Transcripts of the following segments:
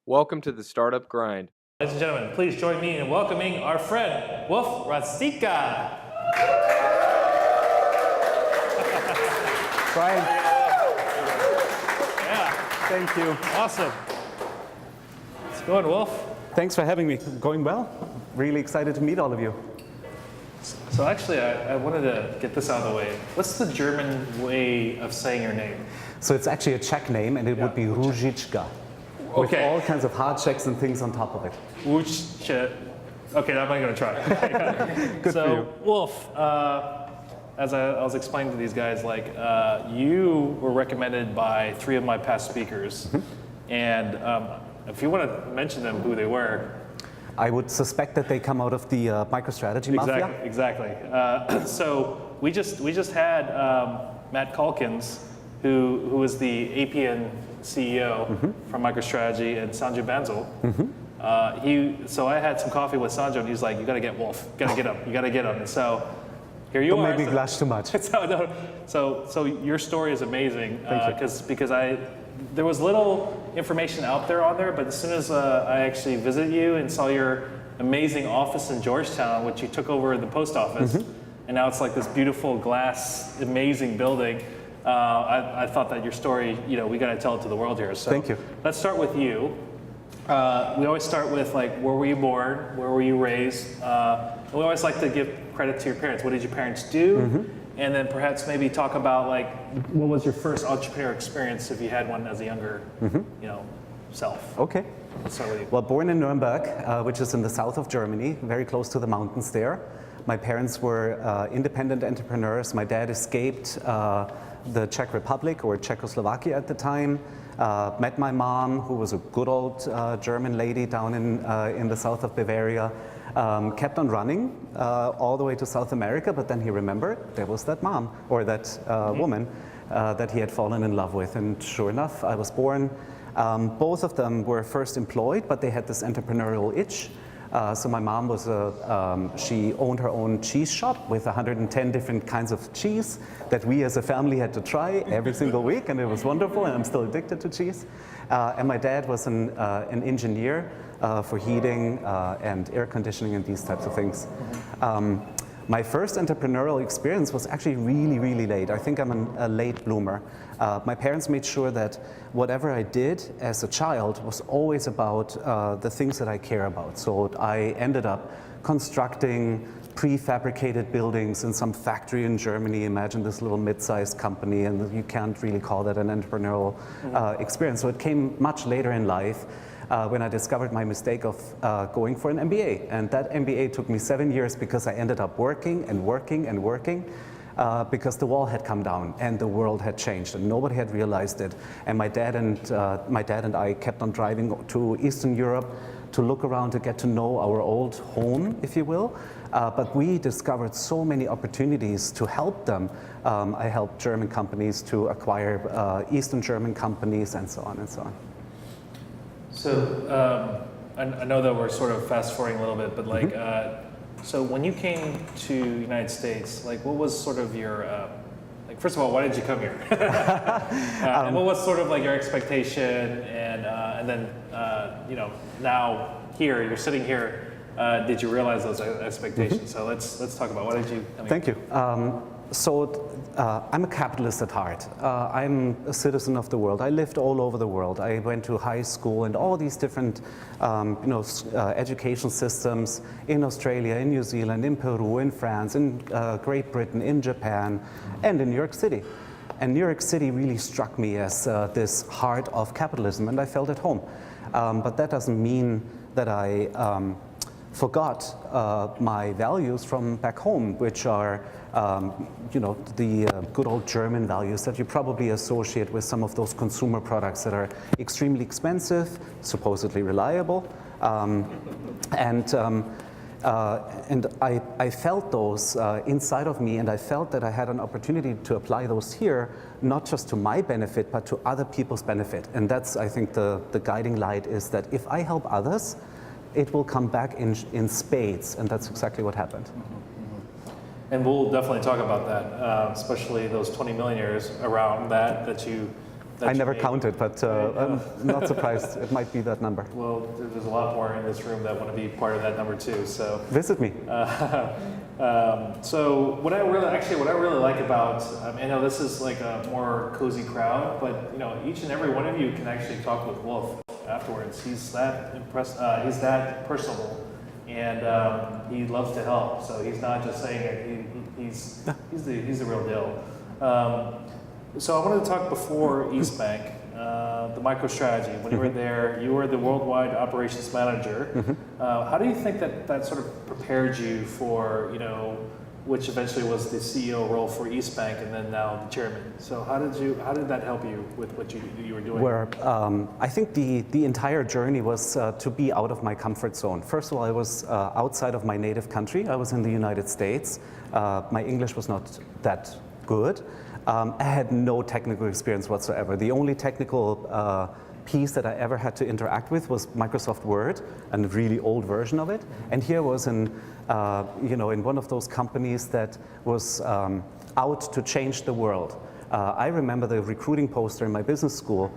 Welcome to the Startup Grind. Ladies and gentlemen, please join me in welcoming our friend, Wolf Ruzicka. Brian. Yeah. Thank you. Awesome. It's going, Wolf. Thanks for having me. Going well. Really excited to meet all of you. So actually, I wanted to get this out of the way. What's the German way of saying your name? So it's actually a Czech name, and it would be Ruzicka. With Okay. all kinds of hard checks and things on top of it. Okay, I'm not going to try. Good for you. Wolf, as I was explaining to these guys, you were recommended by 3 of my past speakers. And if you want to mention them, who they were. I would suspect that they come out of the MicroStrategy mafia. Exactly. So we just had Matt Calkins, who is the Apian CEO from MicroStrategy, and Sanjay Bansal. So I had some coffee with Sanjay, and he's like, "You got to get Wolf. You got to get him. You got to get him." And so here you are. Don't make me blush too much. So your story is amazing because there was little information out there on there, but as soon as I actually visited you and saw your amazing office in Georgetown, which you took over the post office, and now it's like this beautiful glass, amazing building. I thought that your story, we got to tell it to the world here. So thank you. Let's start with you. We always start with where were you born? Where were you raised? And we always like to give credit to your parents. What did your parents do? And then perhaps maybe talk about what was your first entrepreneur experience if you had one as a younger, self. Okay. Let's start with you. Well, born in Nuremberg, which is in the south of Germany, very close to the mountains there. My parents were independent entrepreneurs. My dad escaped the Czech Republic, or Czechoslovakia at the time, met my mom, who was a good old German lady down in the south of Bavaria, kept on running all the way to South America, but then he remembered there was that mom, or that woman that he had fallen in love with, and sure enough, I was born. Both of them were first employed, but they had this entrepreneurial itch. So my mom was she owned her own cheese shop with 110 different kinds of cheese that we as a family had to try every single week, and it was wonderful, and I'm still addicted to cheese. And my dad was an engineer for heating and air conditioning and these types of things. My first entrepreneurial experience was actually really, really late. I think I'm a late bloomer. My parents made sure that whatever I did as a child was always about the things that I care about. So I ended up constructing prefabricated buildings in some factory in Germany. Imagine this little mid-sized company, and you can't really call that an entrepreneurial experience. So it came much later in life. When I discovered my mistake of going for an MBA. And that MBA took me 7 years because I ended up working and working and working because the wall had come down and the world had changed and nobody had realized it. And my dad and I kept on driving to Eastern Europe to look around, to get to know our old home, if you will. But we discovered so many opportunities to help them. I helped German companies to acquire Eastern German companies, and so on and so on. So I know that we're sort of fast forwarding a little bit, but so when you came to the United States, what was sort of your, first of all, why did you come here? And what was sort of your expectation, and then now here you're sitting here, did you realize those expectations? So let's talk about why did you come here? Thank you. So I'm a capitalist at heart. I'm a citizen of the world. I lived all over the world. I went to high school and all these different education systems in Australia, in New Zealand, in Peru, in France, in Great Britain, in Japan, and in New York City. And New York City really struck me as this heart of capitalism, and I felt at home. But that doesn't mean that I forgot my values from back home, which are the good old German values that you probably associate with some of those consumer products that are extremely expensive, supposedly reliable, and I felt those inside of me, and I felt that I had an opportunity to apply those here, not just to my benefit, but to other people's benefit. And that's, I think, the guiding light is that if I help others, it will come back in spades, and that's exactly what happened. And we'll definitely talk about that, especially those 20 millionaires around that you I never counted, but I'm not surprised. It might be that number. Well, there's a lot more in this room that want to be part of that number too. So visit me. So what I really like about, I know this is like a more cozy crowd, but each and every one of you can actually talk with Wolf afterwards. He's that he's that personable, and he loves to help. So he's not just saying it. He's the real deal. So I wanted to talk before EastBanc, the MicroStrategy. When you were there, you were the worldwide operations manager. How do you think that sort of prepared you for, which eventually was the CEO role for EastBanc and then now the chairman? So how did that help you with what you were doing? Where I think the entire journey was to be out of my comfort zone. First of all, I was outside of my native country. I was in the United States. My English was not that good. I had no technical experience whatsoever. The only technical piece that I ever had to interact with was Microsoft Word, and a really old version of it. And here was in one of those companies that was out to change the world. I remember the recruiting poster in my business school.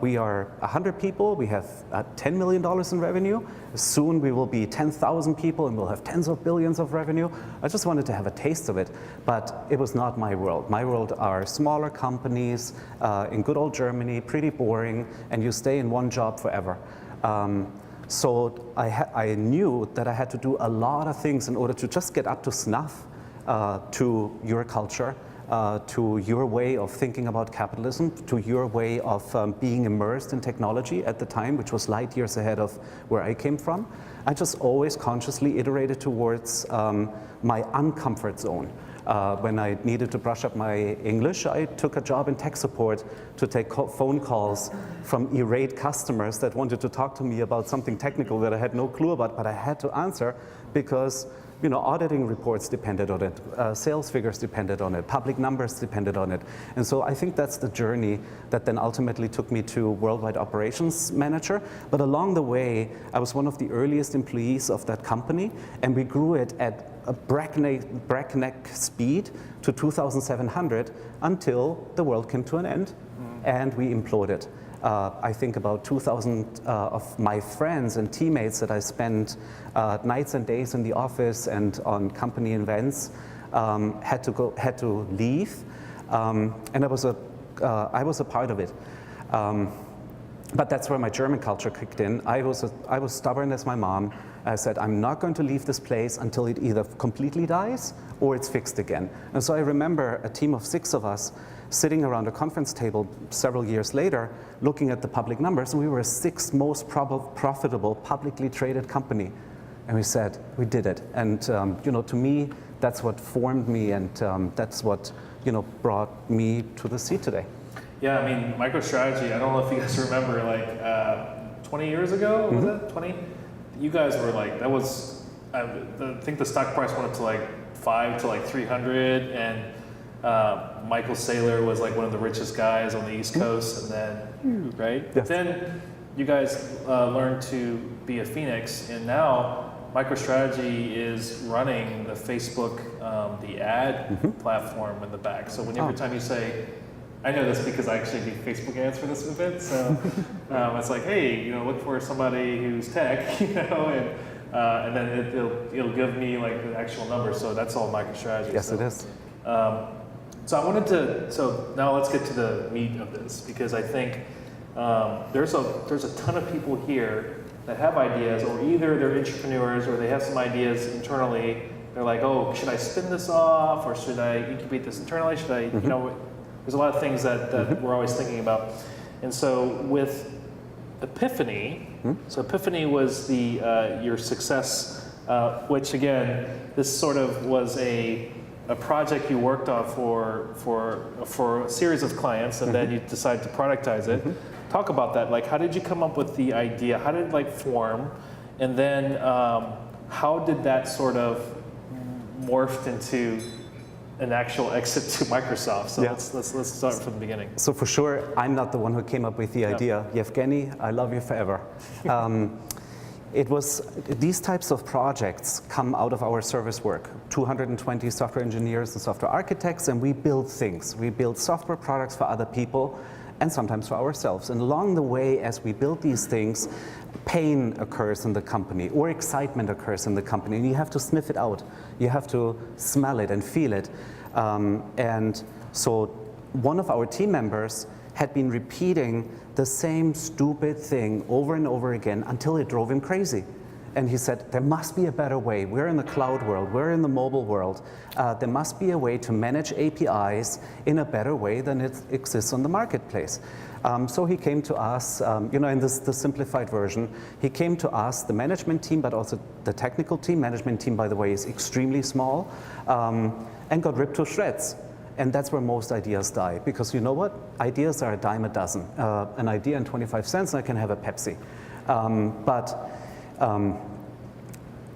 We are 100 people, we have $10 million in revenue. Soon we will be 10,000 people and we'll have tens of billions of revenue. I just wanted to have a taste of it, but it was not my world. My world are smaller companies in good old Germany, pretty boring, and you stay in one job forever. So I knew that I had to do a lot of things in order to just get up to snuff to your culture, to your way of thinking about capitalism, to your way of being immersed in technology at the time, which was light years ahead of where I came from. I just always consciously iterated towards my uncomfort zone. When I needed to brush up my English, I took a job in tech support to take phone calls from irate customers that wanted to talk to me about something technical that I had no clue about, but I had to answer because auditing reports depended on it, sales figures depended on it, public numbers depended on it. And so I think that's the journey that then ultimately took me to worldwide operations manager. But along the way, I was one of the earliest employees of that company, and we grew it at a breakneck speed to 2,700 until the world came to an end and we imploded. I think about 2,000 of my friends and teammates that I spent nights and days in the office and on company events had to leave, and I was a part of it. But that's where my German culture kicked in. I was stubborn as my mom. I said, I'm not going to leave this place until it either completely dies or it's fixed again. And so I remember a team of 6 of us sitting around a conference table several years later, looking at the public numbers, and we were the 6th most profitable publicly traded company. And we said, we did it. And to me, that's what formed me, and that's what brought me to the seat today. Yeah, I mean, MicroStrategy, I don't know if you guys remember, like 20 years ago, was it 20? You guys were like, that was, I think the stock price went up to like 5 to like 300, and Michael Saylor was like one of the richest guys on the East Coast, and then, right? Yes. Then you guys learned to be a phoenix, and now MicroStrategy is running the Facebook, the ad platform in the back. So every time you say, I know this because I actually do Facebook ads for this event, so it's like, hey, look for somebody who's tech, and then it'll give me like the actual numbers. So that's all MicroStrategy. Yes, it is. So now let's get to the meat of this, because I think there's a ton of people here that have ideas, or either they're entrepreneurs or they have some ideas internally. They're like, oh, should I spin this off, or should I incubate this internally? Should I, there's a lot of things that we're always thinking about. And so with Epiphany, so Epiphany was your success, which again, this sort of was a project you worked on for a series of clients, and then you decided to productize it. Talk about that. Like, how did you come up with the idea? How did it form? And then how did that sort of morphed into an actual exit to Microsoft? So let's start from the beginning. So for sure, I'm not the one who came up with the idea. Yevgeny, I love you forever. It was, these types of projects come out of our service work. 220 software engineers and software architects, and we build things. We build software products for other people, and sometimes for ourselves. And along the way, as we build these things, pain occurs in the company or excitement occurs in the company, and you have to sniff it out. You have to smell it and feel it. And so one of our team members had been repeating the same stupid thing over and over again until it drove him crazy. And he said, there must be a better way. We're in the cloud world, we're in the mobile world. There must be a way to manage APIs in a better way than it exists on the marketplace. So he came to us, in the simplified version, he came to us, the management team, but also the technical team. Management team, by the way, is extremely small, and got ripped to shreds. And that's where most ideas die, because you know what? Ideas are a dime a dozen. An idea and 25 cents, and I can have a Pepsi.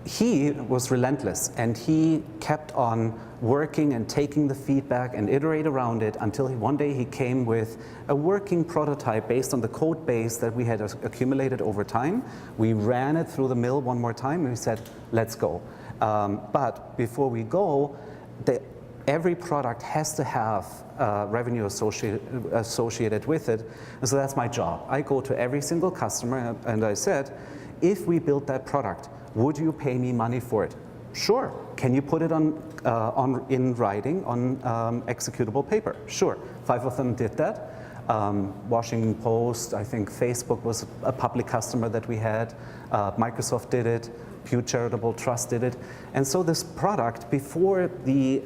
He was relentless, and he kept on working and taking the feedback and iterate around it until one day he came with a working prototype based on the code base that we had accumulated over time. We ran it through the mill one more time, and we said, let's go. But before we go, every product has to have revenue associated with it, and so that's my job. I go to every single customer and I said, if we build that product, would you pay me money for it? Sure. Can you put it in writing on executable paper? Sure. 5 of them did that. Washington Post, I think Facebook was a public customer that we had. Microsoft did it. Pew Charitable Trust did it. And so this product, before the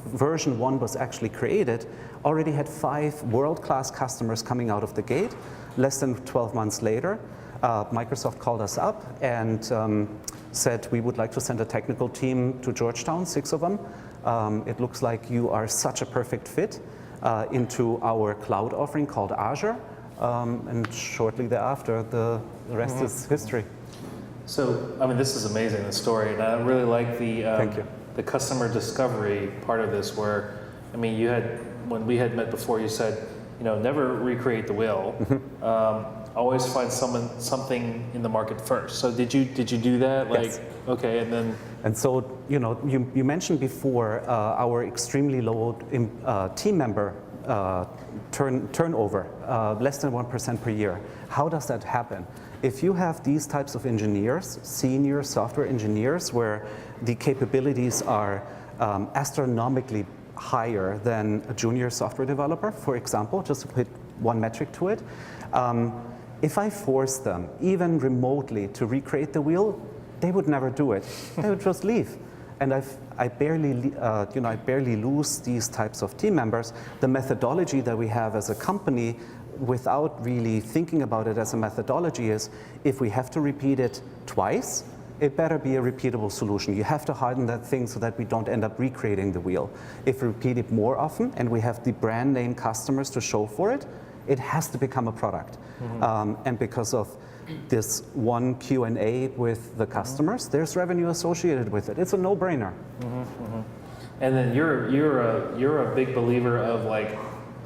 version 1 was actually created, already had 5 world-class customers coming out of the gate. Less than 12 months later, Microsoft called us up and said, we would like to send a technical team to Georgetown, 6 of them. It looks like you are such a perfect fit into our cloud offering called Azure. And shortly thereafter, the rest is history. So, I mean, this is amazing, the story, and I really like the customer discovery part of this, where, I mean, you had, when we had met before, you said, never recreate the wheel. Always find something in the market first. So did you do that? Yes. Okay, and then. And so, you mentioned before our extremely low team member turnover, less than 1% per year. How does that happen? If you have these types of engineers, senior software engineers, where the capabilities are astronomically higher than a junior software developer, for example, just to put one metric to it, if I force them, even remotely, to recreate the wheel, they would never do it. They would just leave. And I barely lose these types of team members. The methodology that we have as a company, without really thinking about it as a methodology, is if we have to repeat it twice, it better be a repeatable solution. You have to harden that thing so that we don't end up recreating the wheel. If we repeat it more often and we have the brand name customers to show for it, it has to become a product. And because of this one Q&A with the customers, there's revenue associated with it. It's a no-brainer. And then you're a big believer of like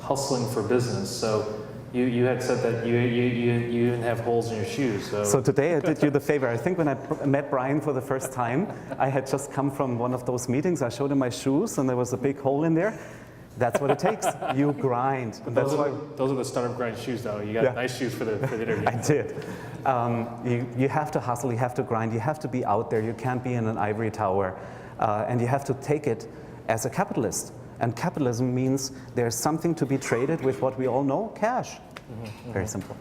hustling for business. So you had said that you even have holes in your shoes. So today I did you the favor. I think when I met Brian for the first time, I had just come from one of those meetings. I showed him my shoes, and there was a big hole in there. That's what it takes. You grind. And those are the startup grind shoes, though. You got nice shoes for the interview. I did. You have to hustle. You have to grind. You have to be out there. You can't be in an ivory tower, and you have to take it as a capitalist. And capitalism means there's something to be traded with what we all know, cash. Very simple.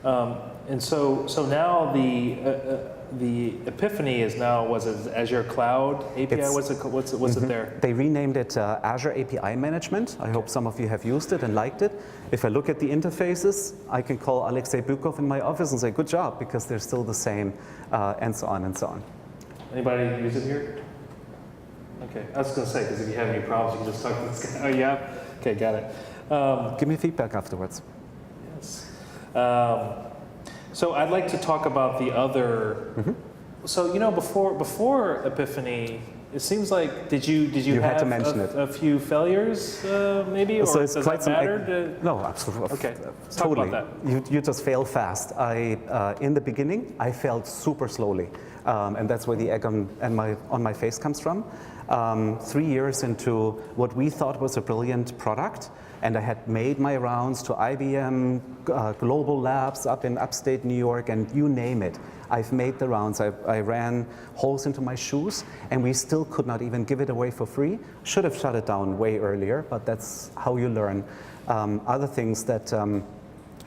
And so now the Epiphany is now, was it Azure Cloud API? What's it there? They renamed it Azure API Management. I hope some of you have used it and liked it. If I look at the interfaces, I can call Alexei Bukov in my office and say, good job, because they're still the same, and so on and so on. Anybody use it here? Okay, I was going to say, because if you have any problems, you can just talk to this guy. Oh, yeah? Okay, got it. Give me feedback afterwards. Yes. So I'd like to talk about the other. So before Epiphany, it seems like did you had have to mention a few failures maybe, or so it's does quite that matter? No, absolutely. Okay, totally. talk about that. You just fail fast. In the beginning, I failed super slowly, and that's where the egg on my face comes from. 3 years into what we thought was a brilliant product, And I had made my rounds to IBM, global labs up in upstate New York, and you name it. I've made the rounds. I ran holes into my shoes, and we still could not even give it away for free. Should have shut it down way earlier, but that's how you learn. Other things that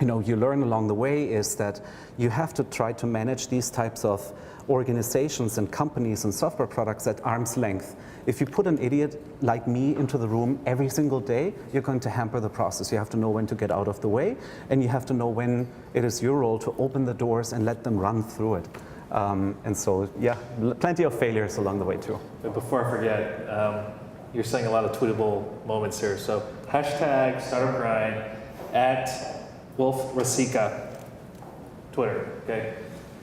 you learn along the way is that you have to try to manage these types of organizations and companies and software products at arm's length. If you put an idiot like me into the room every single day, you're going to hamper the process. You have to know when to get out of the way, and you have to know when it is your role to open the doors and let them run through it. And so, yeah, plenty of failures along the way too. But before I forget, you're saying a lot of tweetable moments here. So hashtag startup grind at Wolf Ruzicka, Twitter, okay?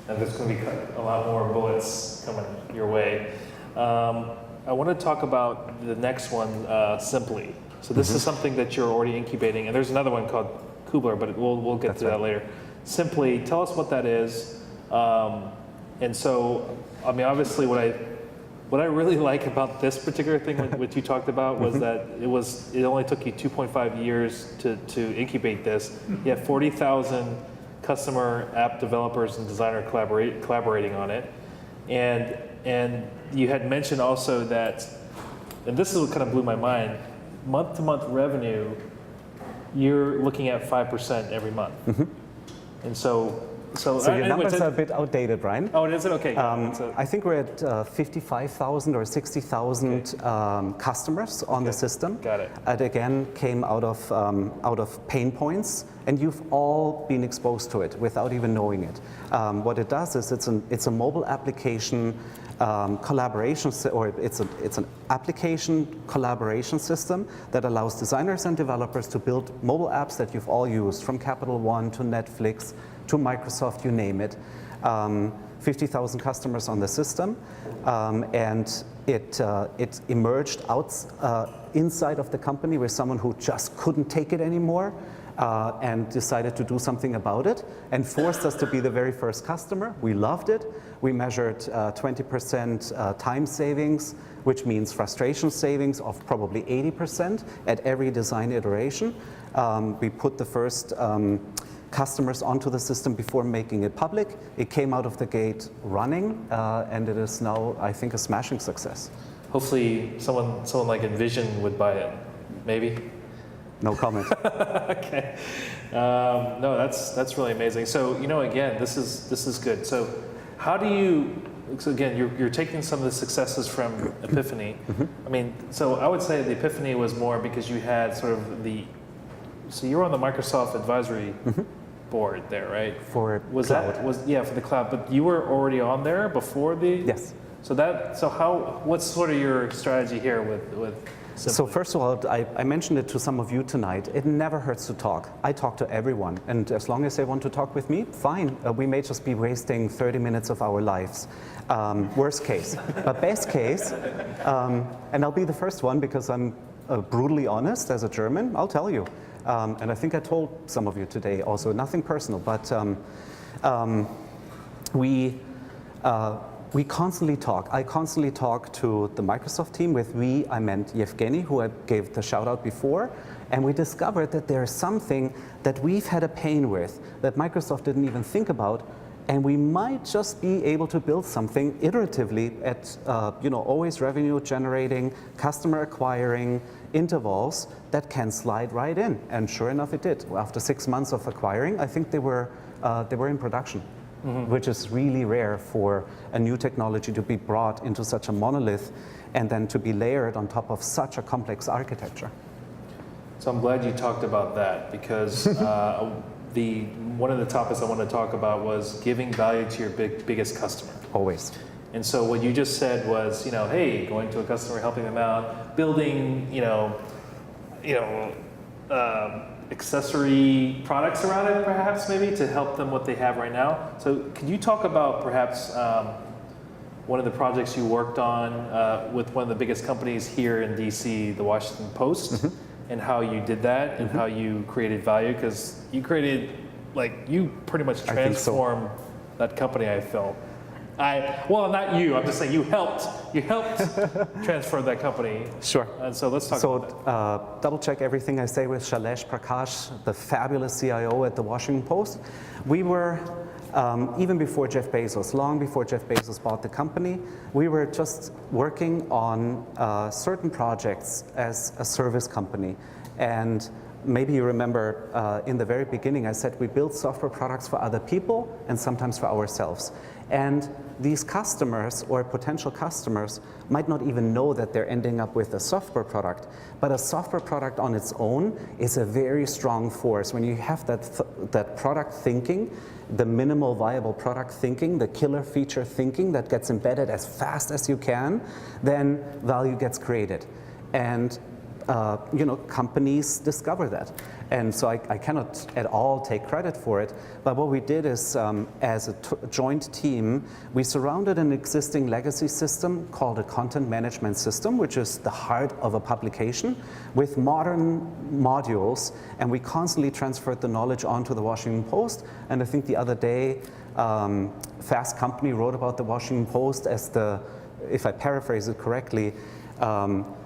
And there's going to be a lot more bullets coming your way. I want to talk about the next one, Simply. So this is something that you're already incubating, and there's another one called Kubler, but we'll get to that later. Simply, tell us what that is. And so, I mean, obviously, what I really like about this particular thing, what you talked about, was that it only took you 2.5 years to incubate this. You have 40,000 customer app developers and designer collaborating on it, and you had mentioned also that, and this is what kind of blew my mind, month-to-month revenue, you're looking at 5% every month, and so your numbers are a bit outdated, Brian. Oh, is it? Okay. I think we're at 55,000 or 60,000 customers on the system. Got it. It again came out of pain points, and you've all been exposed to it without even knowing it. What it does is it's a mobile application collaboration, or it's an application collaboration system that allows designers and developers to build mobile apps that you've all used, from Capital One to Netflix to Microsoft, you name it. 50,000 customers on the system, and it emerged inside of the company with someone who just couldn't take it anymore, and decided to do something about it, and forced us to be the very first customer. We loved it. We measured 20% time savings, which means frustration savings of probably 80% at every design iteration. We put the first customers onto the system before making it public. It came out of the gate running, and it is now, I think, a smashing success. Hopefully someone like Envision would buy it, maybe? No comment. Okay. No, that's really amazing. So, again, this is good. So how do you, so again, you're taking some of the successes from Epiphany. I mean, so I would say the Epiphany was more because you had sort of so you were on the Microsoft advisory board there, right? For cloud. For the cloud, but you were already on there before the? Yes. So what's sort of your strategy here with Simply? So first of all, I mentioned it to some of you tonight. It never hurts to talk. I talk to everyone, and as long as they want to talk with me, fine. We may just be wasting 30 minutes of our lives. Worst case. But best case, and I'll be the first one because I'm brutally honest as a German, I'll tell you. And I think I told some of you today also, nothing personal, but we constantly talk. I constantly talk to the Microsoft team. With we, I meant Yevgeny, who I gave the shout out before. And we discovered that there's something that we've had a pain with that Microsoft didn't even think about. And we might just be able to build something iteratively at always revenue generating, customer acquiring intervals that can slide right in. And sure enough, it did. After 6 months of acquiring, I think they were in production. Which is really rare for a new technology to be brought into such a monolith and then to be layered on top of such a complex architecture. So I'm glad you talked about that, because one of the topics I wanted to talk about was giving value to your biggest customer. Always. And so what you just said was, hey, going to a customer, helping them out, building, accessory products around it, perhaps, maybe, to help them what they have right now. So could you talk about perhaps one of the projects you worked on with one of the biggest companies here in DC, the Washington Post, and how you did that and how you created value? Because you pretty much transformed that company, I felt. Well, not you. I'm just saying you helped transfer that company. Sure. And so let's talk about that. Double check everything I say with Shailesh Prakash, the fabulous CIO at the Washington Post. We were, even before Jeff Bezos, long before Jeff Bezos bought the company, we were just working on certain projects as a service company. And maybe you remember in the very beginning, I said we build software products for other people and sometimes for ourselves. And these customers or potential customers might not even know that they're ending up with a software product. But a software product on its own is a very strong force. When you have that product thinking, the minimal viable product thinking, the killer feature thinking that gets embedded as fast as you can, then value gets created. And companies discover that. And so I cannot at all take credit for it, but what we did is, as a joint team, we surrounded an existing legacy system called a content management system, which is the heart of a publication, with modern modules, and we constantly transferred the knowledge onto the Washington Post. And I think the other day, Fast Company wrote about the Washington Post as the, if I paraphrase it correctly,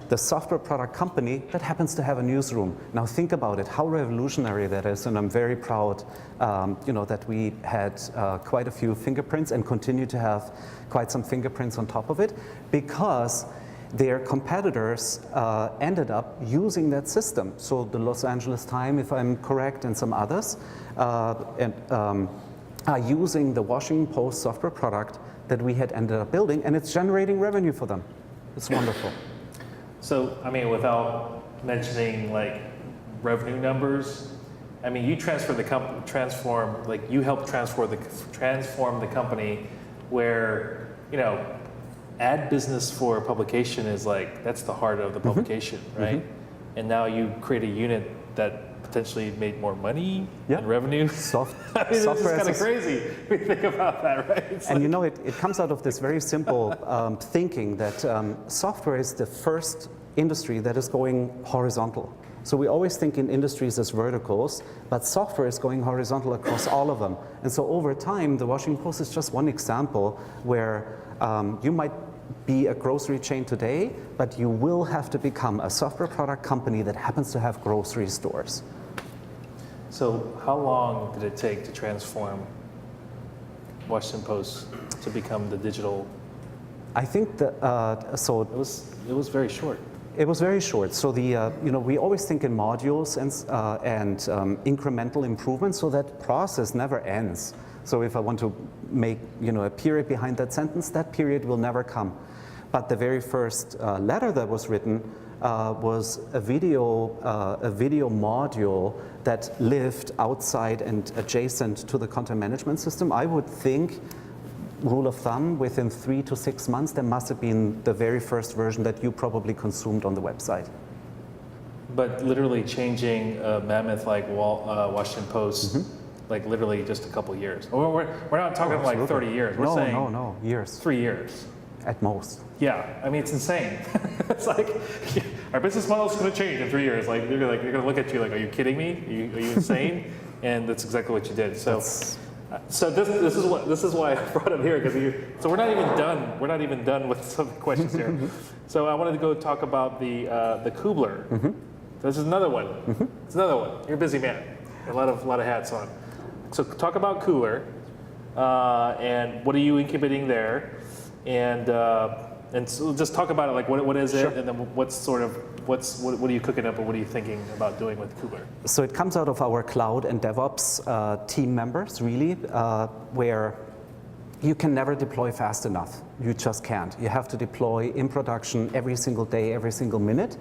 the software product company that happens to have a newsroom. Now think about it, how revolutionary that is, and I'm very proud that we had quite a few fingerprints and continue to have quite some fingerprints on top of it, because their competitors ended up using that system. So the Los Angeles Times, if I'm correct, and some others, are using the Washington Post software product that we had ended up building, and it's generating revenue for them. It's wonderful. So, I mean, without mentioning like revenue numbers, I mean, you transform you helped transform the company where, ad business for publication is like, that's the heart of the publication, right? And now you create a unit that potentially made more money and revenue. I mean, Software this is kind of crazy when you think about that, right? It's and it comes out of this very simple thinking that software is the first industry that is going horizontal. So we always think in industries as verticals, but software is going horizontal across all of them. And so over time, the Washington Post is just one example where you might be a grocery chain today, but you will have to become a software product company that happens to have grocery stores. So how long did it take to transform Washington Post to become the digital? I think that It was very short. It was very short. So we always think in modules and incremental improvements, so that process never ends. So if I want to make a period behind that sentence, that period will never come. But the very first letter that was written was a video module that lived outside and adjacent to the content management system. I would think, rule of thumb, within 3 to 6 months, there must have been the very first version that you probably consumed on the website. But literally changing a mammoth like Washington Post, like literally just a couple years. We're not talking like 30 years. We're saying no, years. 3 years. At most. Yeah, I mean, it's insane. It's like, our business model is going to change in 3 years. Like, they're going to look at you like, are you kidding me? Are you insane? And that's exactly what you did. So this is why I brought him here, because so we're not even done. We're not even done with some questions here. So I wanted to go talk about the Kubler. This is another one. It's another one. You're a busy man. A lot of hats on. So talk about Kubler, and what are you incubating there, and so just talk about it. Like what is it, and then what are you cooking up, or what are you thinking about doing with Kubler? So it comes out of our cloud and DevOps team members, really, where you can never deploy fast enough. You just can't. You have to deploy in production every single day, every single minute,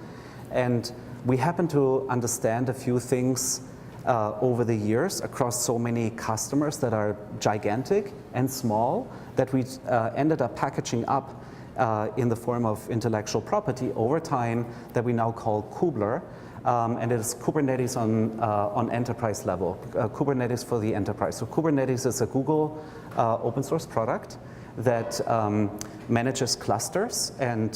and we happen to understand a few things over the years across so many customers that are gigantic and small that we ended up packaging up in the form of intellectual property over time that we now call Kubler. And it is Kubernetes on enterprise level, Kubernetes for the enterprise. So Kubernetes is a Google open source product that manages clusters and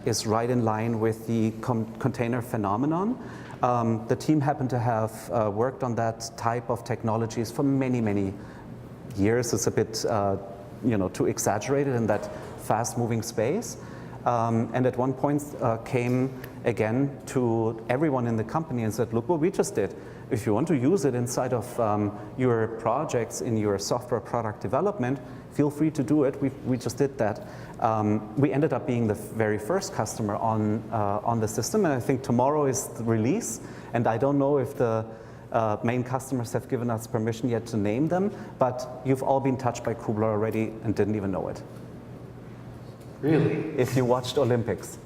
is right in line with the container phenomenon. The team happened to have worked on that type of technologies for many, many years. It's a bit too exaggerated in that fast-moving space. And at one point came again to everyone in the company and said, look what we just did. If you want to use it inside of your projects in your software product development, feel free to do it. We just did that. We ended up being the very first customer on the system, and I think tomorrow is the release. And I don't know if the main customers have given us permission yet to name them, but you've all been touched by Kubler already and didn't even know it. Really? If you watched Olympics.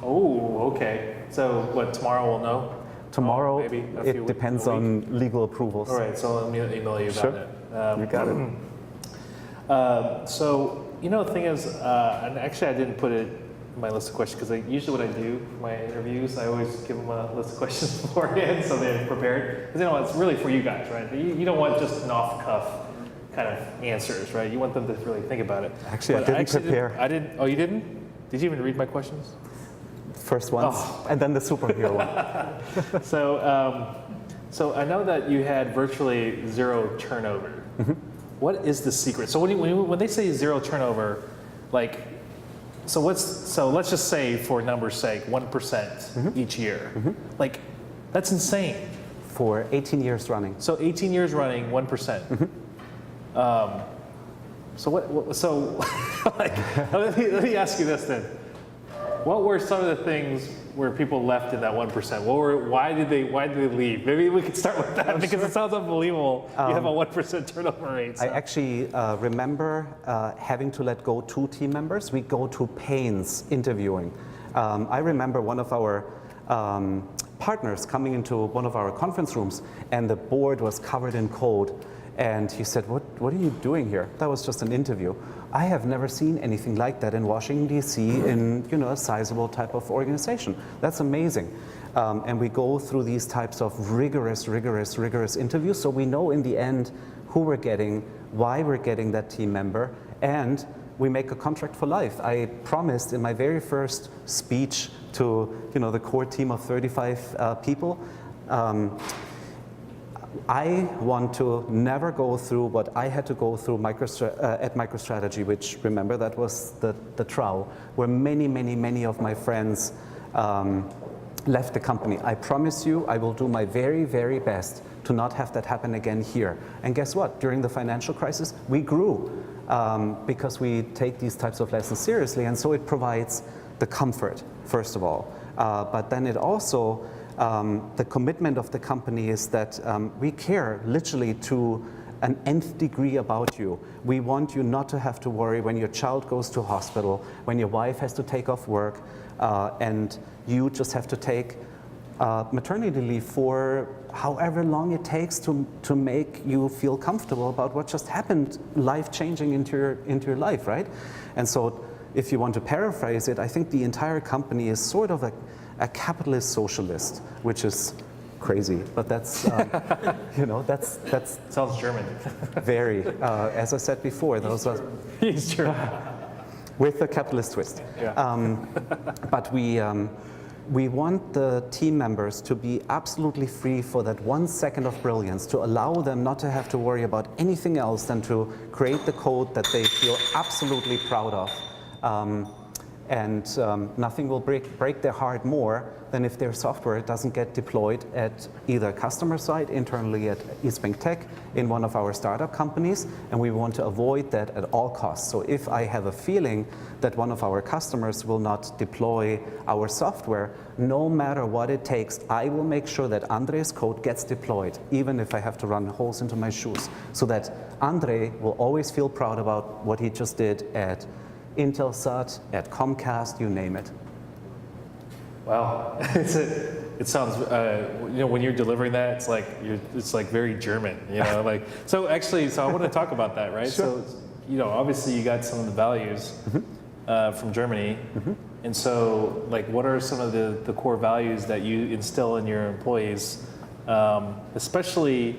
Oh, okay. So what, tomorrow we'll know? Tomorrow, maybe it depends on legal approvals. All right, so let me email you about it. You got it. So, the thing is, and actually I didn't put it in my list of questions, because usually what I do for my interviews, I always give them a list of questions beforehand so they're prepared. Because it's really for you guys, right? You don't want just an off-the-cuff kind of answers, right? You want them to really think about it. Actually, I didn't prepare. I didn't. Oh, you didn't? Did you even read my questions? First ones, and then the superhero one. So I know that you had virtually zero turnover. What is the secret? So when they say zero turnover, so let's just say for numbers' sake, 1% each year. That's insane. For 18 years running. So 18 years running, 1%. So let me ask you this then. What were some of the things where people left in that 1%? Why did they leave? Maybe we could start with that, because it sounds unbelievable. You have a 1% turnover rate. So. I actually remember having to let go 2 team members. We go to pains interviewing. I remember one of our partners coming into one of our conference rooms, and the board was covered in code. And he said, what are you doing here? That was just an interview. I have never seen anything like that in Washington, D.C. in a sizable type of organization. That's amazing. And we go through these types of rigorous interviews, so we know in the end who we're getting, why we're getting that team member, and we make a contract for life. I promised in my very first speech to the core team of 35 people, I want to never go through what I had to go through at MicroStrategy, which, remember, that was the trial, where many of my friends left the company. I promise you, I will do my very best to not have that happen again here. And guess what? During the financial crisis, we grew because we take these types of lessons seriously, and so it provides the comfort, first of all. But then it also the commitment of the company is that we care literally to an nth degree about you. We want you not to have to worry when your child goes to hospital, when your wife has to take off work, and you just have to take maternity leave for however long it takes to make you feel comfortable about what just happened, life-changing into your life, right? And so if you want to paraphrase it, I think the entire company is sort of a capitalist socialist, which is crazy, but that's that's sounds German. Very, as I said before, those are He's German with a capitalist twist. Yeah. But we want the team members to be absolutely free for that 1 second of brilliance, to allow them not to have to worry about anything else than to create the code that they feel absolutely proud of. And nothing will break their heart more than if their software doesn't get deployed at either customer side, internally at EastBanc Tech, in one of our startup companies, and we want to avoid that at all costs. So if I have a feeling that one of our customers will not deploy our software, no matter what it takes, I will make sure that Andre's code gets deployed, even if I have to run holes into my shoes, so that Andre will always feel proud about what he just did at Intelsat, at Comcast, you name it. Wow, it sounds when you're delivering that, it's like very German, So I want to talk about that, right? Sure. So obviously you got some of the values from Germany, and so what are some of the core values that you instill in your employees, especially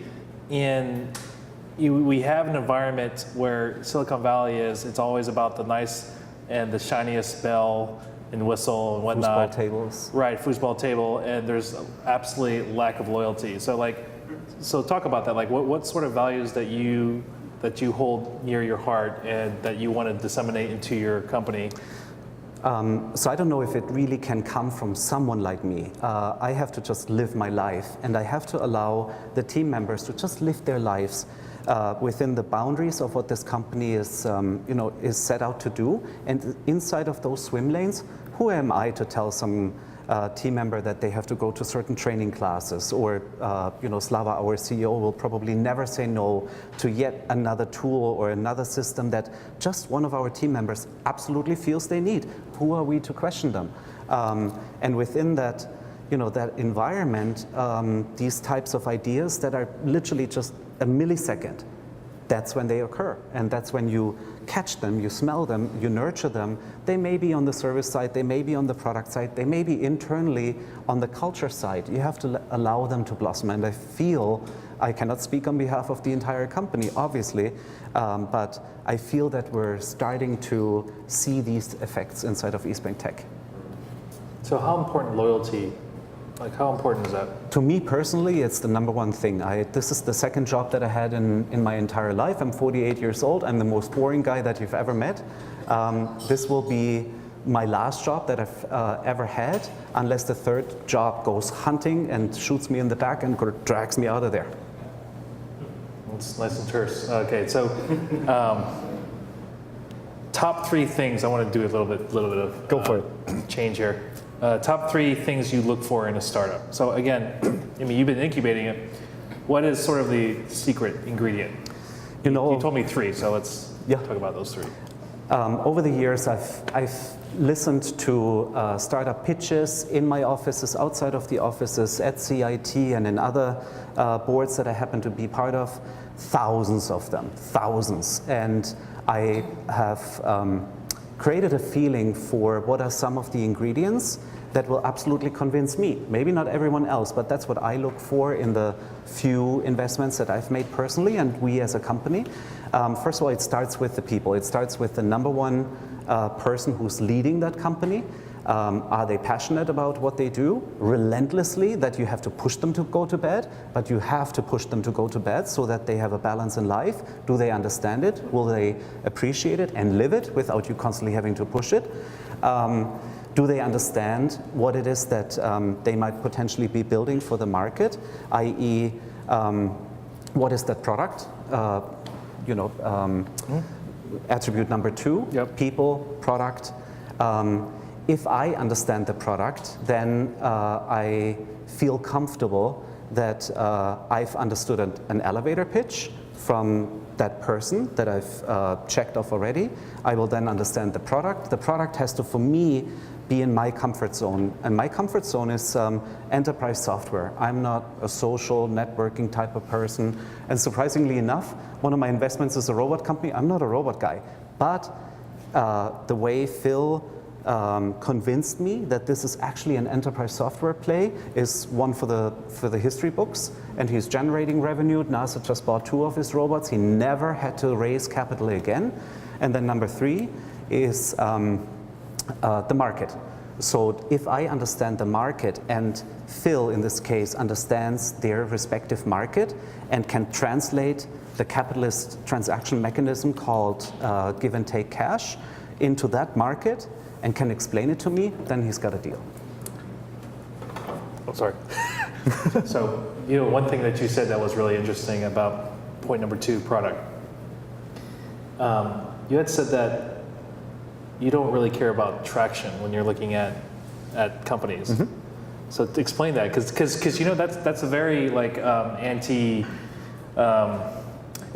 we have an environment where Silicon Valley it's always about the nice and the shiniest bell and whistle and whatnot. Foosball tables. Right, foosball table, and there's absolutely lack of loyalty. So talk about that. What sort of values that that you hold near your heart and that you want to disseminate into your company? So I don't know if it really can come from someone like me. I have to just live my life, and I have to allow the team members to just live their lives within the boundaries of what this company is, is set out to do. And inside of those swim lanes, who am I to tell some team member that they have to go to certain training classes, or Slava, our CEO, will probably never say no to yet another tool or another system that just one of our team members absolutely feels they need. Who are we to question them? And within that, that environment, these types of ideas that are literally just a millisecond, that's when they occur. And that's when you catch them, you smell them, you nurture them. They may be on the service side, they may be on the product side, they may be internally on the culture side. You have to allow them to blossom. And I feel, I cannot speak on behalf of the entire company, obviously, but I feel that we're starting to see these effects inside of EastBanc Tech. So how important loyalty? Like, how important is that? To me personally, it's the number one thing. This is the second job that I had in my entire life. I'm 48 years old. I'm the most boring guy that you've ever met. This will be my last job that I've ever had, unless the third job goes hunting and shoots me in the back and drags me out of there. It's nice and terse. Okay, so top 3 things. I want to do a little bit of Go for it. Change here. Top 3 things you look for in a startup. So again, you've been incubating it. What is sort of the secret ingredient? You told me 3, so let's talk about those 3. Over the years, I've listened to startup pitches in my offices, outside of the offices, at CIT, and in other boards that I happen to be part of. Thousands of them, thousands. And I have created a feeling for what are some of the ingredients that will absolutely convince me. Maybe not everyone else, but that's what I look for in the few investments that I've made personally and we as a company. First of all, it starts with the people. It starts with the number one person who's leading that company. Are they passionate about what they do relentlessly, that you have to push them to go to bed, but you have to push them to go to bed so that they have a balance in life? Do they understand it? Will they appreciate it and live it without you constantly having to push it? Do they understand what it is that they might potentially be building for the market, i.e., what is that product? Attribute number 2, people, product. If I understand the product, then I feel comfortable that I've understood an elevator pitch from that person that I've checked off already. I will then understand the product. The product has to, for me, be in my comfort zone. And my comfort zone is enterprise software. I'm not a social networking type of person. And surprisingly enough, one of my investments is a robot company. I'm not a robot guy. But the way Phil convinced me that this is actually an enterprise software play is one for the history books, and he's generating revenue. NASA just bought 2 of his robots. He never had to raise capital again. And then number 3 is the market. So if I understand the market, and Phil in this case understands their respective market and can translate the capitalist transaction mechanism called give and take cash into that market, and can explain it to me, then he's got a deal. Oh, sorry. So, one thing that you said that was really interesting about point number 2, product. You had said that you don't really care about traction when you're looking at companies. Mm-hmm. So explain that, because that's a very anti.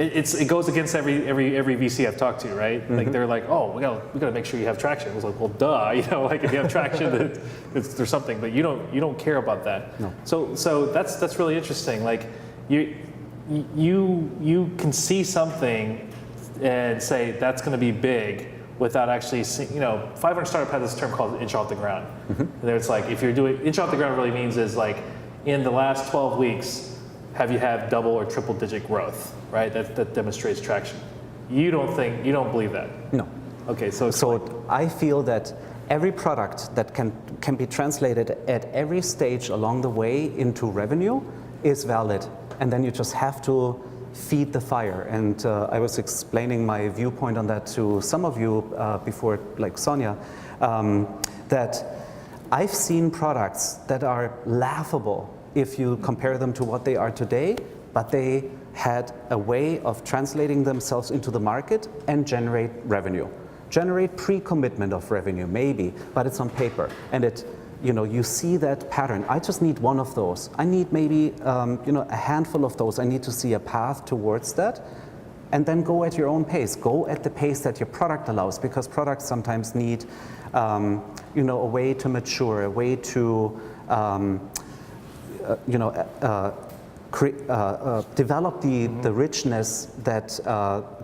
It goes against every VC I've talked to, right? Mm-hmm. Like they're like, oh, we gotta make sure you have traction. I was like, well, duh, if you have traction, there's something, but you don't care about that. No. So that's really interesting. Like you can see something and say that's going to be big without actually seeing. 500 Startup has this term called inch off the ground. Mm-hmm. And it's like if you're doing inch off the ground, really means is like in the last 12 weeks. Have you had double or triple digit growth, right? That demonstrates traction. You don't believe that? No. Okay, so I feel that every product that can be translated at every stage along the way into revenue is valid. And then you just have to feed the fire. And I was explaining my viewpoint on that to some of you before, like Sonia, that I've seen products that are laughable if you compare them to what they are today, but they had a way of translating themselves into the market and generate revenue. Generate pre-commitment of revenue, maybe, but it's on paper. And it, you see that pattern. I just need one of those. I need maybe, a handful of those. I need to see a path towards that. And then go at your own pace. Go at the pace that your product allows, because products sometimes need, a way to mature, a way to, develop the richness that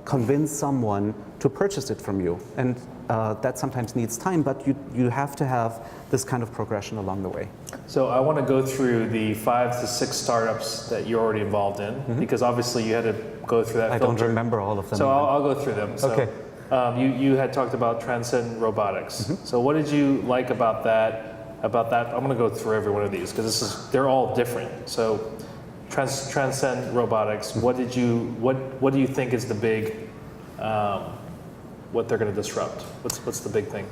convince someone to purchase it from you. And that sometimes needs time, but you have to have this kind of progression along the way. So I want to go through the 5 to 6 startups that you're already involved in, because obviously you had to go through that filter. I don't remember all of them. So I'll go through them. So, okay. You had talked about Transcend Robotics. So what did you like about that? I'm going to go through every one of these because they're all different. So Transcend Robotics. What do you think is the big what they're going to disrupt? What's the big thing?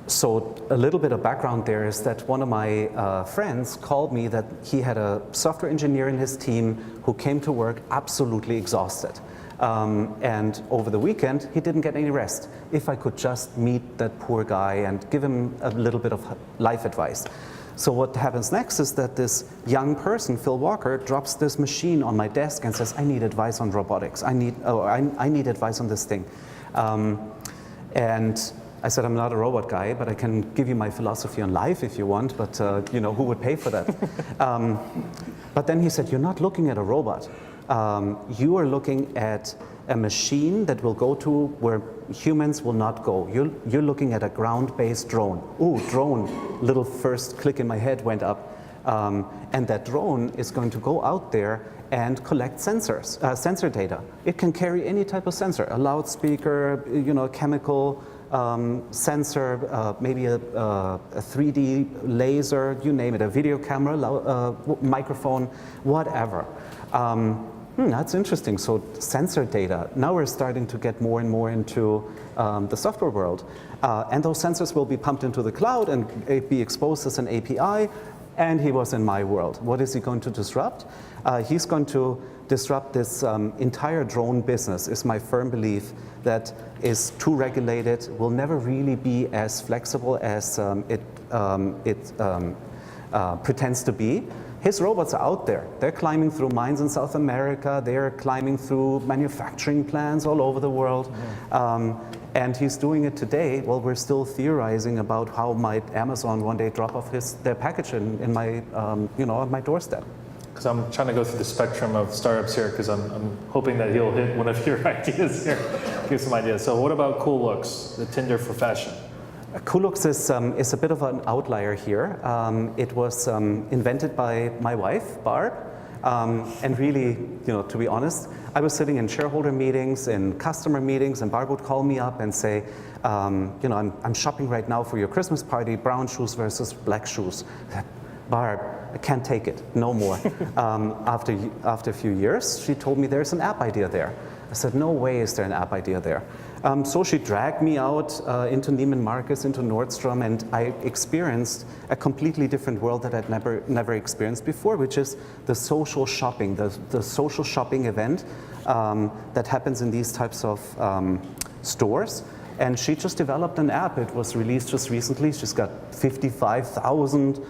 So a little bit of background there is that one of my friends called me that he had a software engineer in his team who came to work absolutely exhausted. And over the weekend, he didn't get any rest. If I could just meet that poor guy and give him a little bit of life advice. So what happens next is that this young person, Phil Walker, drops this machine on my desk and says, I need advice on robotics. I need advice on this thing. And I said, I'm not a robot guy, but I can give you my philosophy on life if you want, but who would pay for that? But then he said, you're not looking at a robot. You are looking at a machine that will go to where humans will not go. You're looking at a ground-based drone. Ooh, drone, little first click in my head went up. And that drone is going to go out there and collect sensor data. It can carry any type of sensor, a loudspeaker, a chemical sensor, maybe a 3D laser, you name it, a video camera, microphone, whatever. That's interesting. So sensor data. Now we're starting to get more and more into the software world. And those sensors will be pumped into the cloud and be exposed as an API. And he was in my world. What is he going to disrupt? He's going to disrupt this entire drone business, is my firm belief, that is too regulated, will never really be as flexible as it pretends to be. His robots are out there. They're climbing through mines in South America. They're climbing through manufacturing plants all over the world. And he's doing it today while we're still theorizing about how might Amazon one day drop off their package in my, on my doorstep. Because I'm trying to go through the spectrum of startups here, because I'm hoping that he'll hit one of your ideas here. Give some ideas. So what about Cool Looks, the Tinder for fashion? Cool Looks is a bit of an outlier here. It was invented by my wife, Barb. And really, to be honest, I was sitting in shareholder meetings, in customer meetings, and Barb would call me up and say, I'm shopping right now for your Christmas party, brown shoes versus black shoes. Barb, I can't take it, no more. After a few years, she told me there's an app idea there. I said, no way is there an app idea there. So she dragged me out into Neiman Marcus, into Nordstrom, and I experienced a completely different world that I'd never experienced before, which is the social shopping, the social shopping event that happens in these types of stores. And she just developed an app. It was released just recently. She's got 55,000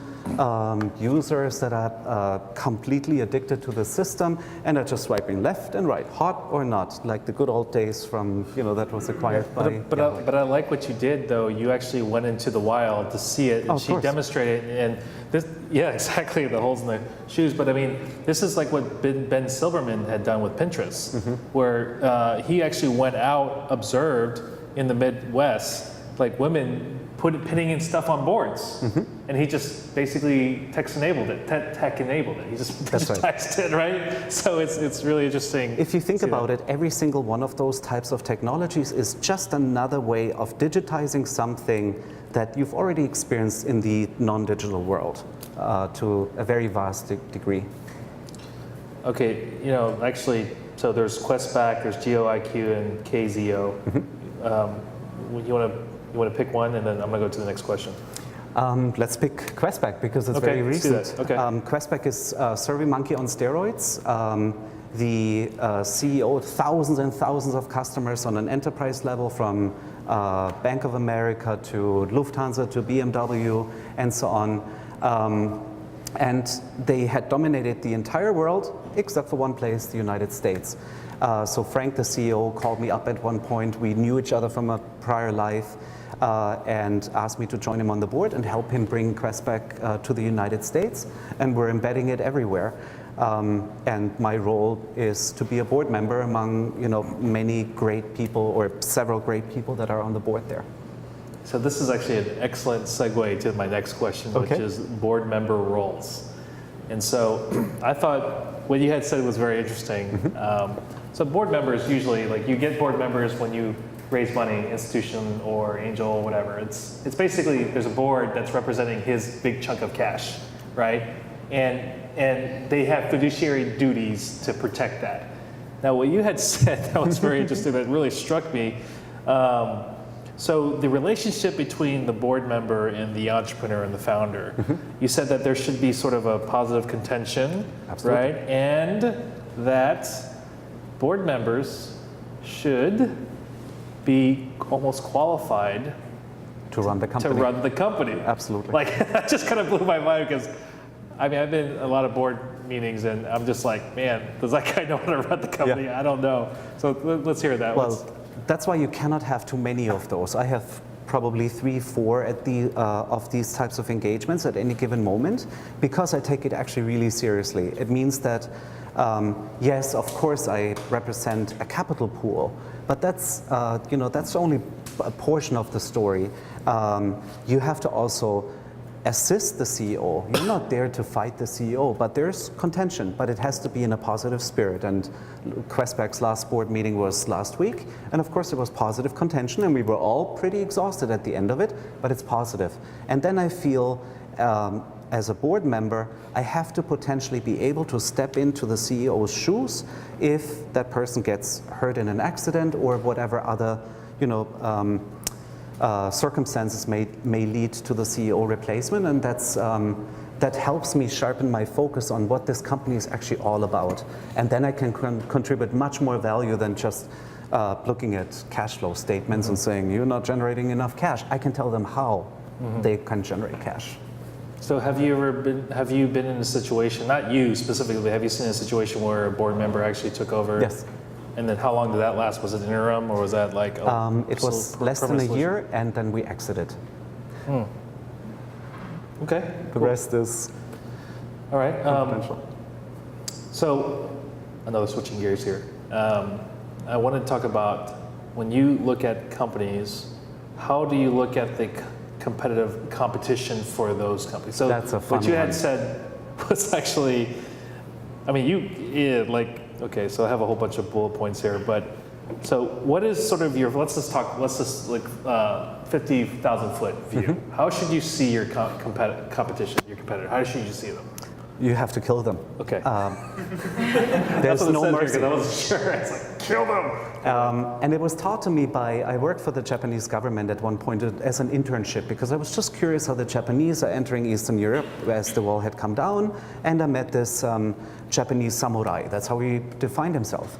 users that are completely addicted to the system and are just swiping left and right, hot or not, like the good old days from, that was acquired by... But I like what you did, though. You actually went into the wild to see it, and she demonstrated it. And this, yeah, exactly, the holes in the shoes. But I mean, this is like what Ben Silverman had done with Pinterest, where he actually went out, observed in the Midwest, like women putting in stuff on boards, and he just basically tech enabled it. He just digitized it, right? So it's really interesting. If you think about it, every single one of those types of technologies is just another way of digitizing something that you've already experienced in the non-digital world to a very vast degree. Okay, actually, so there's Questback, there's GeoIQ, and KZO. You want to pick one, and then I'm going to go to the next question. Let's pick Questback because it's very recent. Okay. Questback is SurveyMonkey on steroids. The CEO, thousands and thousands of customers on an enterprise level, from Bank of America to Lufthansa to BMW and so on. And they had dominated the entire world except for one place, the United States. So Frank, the CEO, called me up at one point. We knew each other from a prior life. And asked me to join him on the board and help him bring Questback to the United States, and we're embedding it everywhere. And my role is to be a board member among many great people, or several great people that are on the board there. So this is actually an excellent segue to my next question, which is board member roles. And so I thought what you had said was very interesting. So board members usually, you get board members when you raise money, institution or angel or whatever. It's basically, there's a board that's representing his big chunk of cash, right? And they have fiduciary duties to protect that. Now what you had said, that was very interesting, that really struck me. So the relationship between the board member and the entrepreneur and the founder, you said that there should be sort of a positive contention, right? And that board members should be almost qualified to run the company. Absolutely. That just kind of blew my mind, because I've been in a lot of board meetings and I'm just like, man, does that guy know how to run the company? Yeah. I don't know. So let's hear that. Well, that's why you cannot have too many of those. I have probably 3, 4 of these types of engagements at any given moment, because I take it actually really seriously. It means that yes, of course, I represent a capital pool, but that's that's only a portion of the story. You have to also assist the CEO. You're not there to fight the CEO, but there's contention, but it has to be in a positive spirit. And Questback's last board meeting was last week, and of course there was positive contention, and we were all pretty exhausted at the end of it, but it's positive. And then I feel, as a board member, I have to potentially be able to step into the CEO's shoes if that person gets hurt in an accident or whatever other, circumstances may lead to the CEO replacement, and that helps me sharpen my focus on what this company is actually all about. And then I can contribute much more value than just looking at cash flow statements and saying, you're not generating enough cash. I can tell them how they can generate cash. So have you been in a situation, not you specifically, have you seen a situation where a board member actually took over? Yes. And then how long did that last? Was it interim, or was that like it was less than a year, and then we exited. Okay. The rest is all right. confidential. So, another switching gears here. I want to talk about, when you look at companies, how do you look at the competition for those companies? So that's a fun what you had one. said was actually, okay, so I have a whole bunch of bullet points here, but so what is sort of your, let's just 50,000 foot view. How should you see your competition, your competitor? How should you see them? You have to kill them. Okay. There's no mercy. I wasn't sure. It's like, kill them. And it was taught to me I worked for the Japanese government at one point as an internship, because I was just curious how the Japanese are entering Eastern Europe as the wall had come down, and I met this Japanese samurai. That's how he defined himself.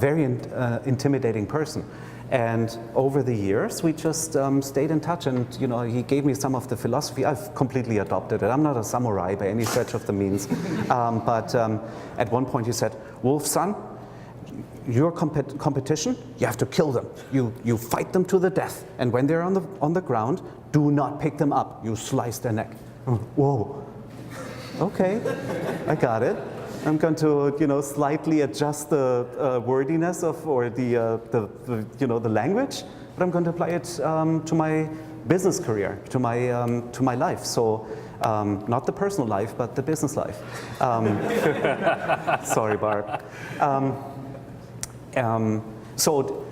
Very intimidating person. And over the years, we just stayed in touch, and he gave me some of the philosophy. I've completely adopted it. I'm not a samurai by any stretch of the means. But at one point he said, Wolf-san, your competition, you have to kill them. You fight them to the death. And when they're on the ground, do not pick them up. You slice their neck. Whoa. Okay, I got it. I'm going to, slightly adjust the wordiness or the language, but I'm going to apply it to my business career, to my life. So, not the personal life, but the business life. Sorry, Barb. So,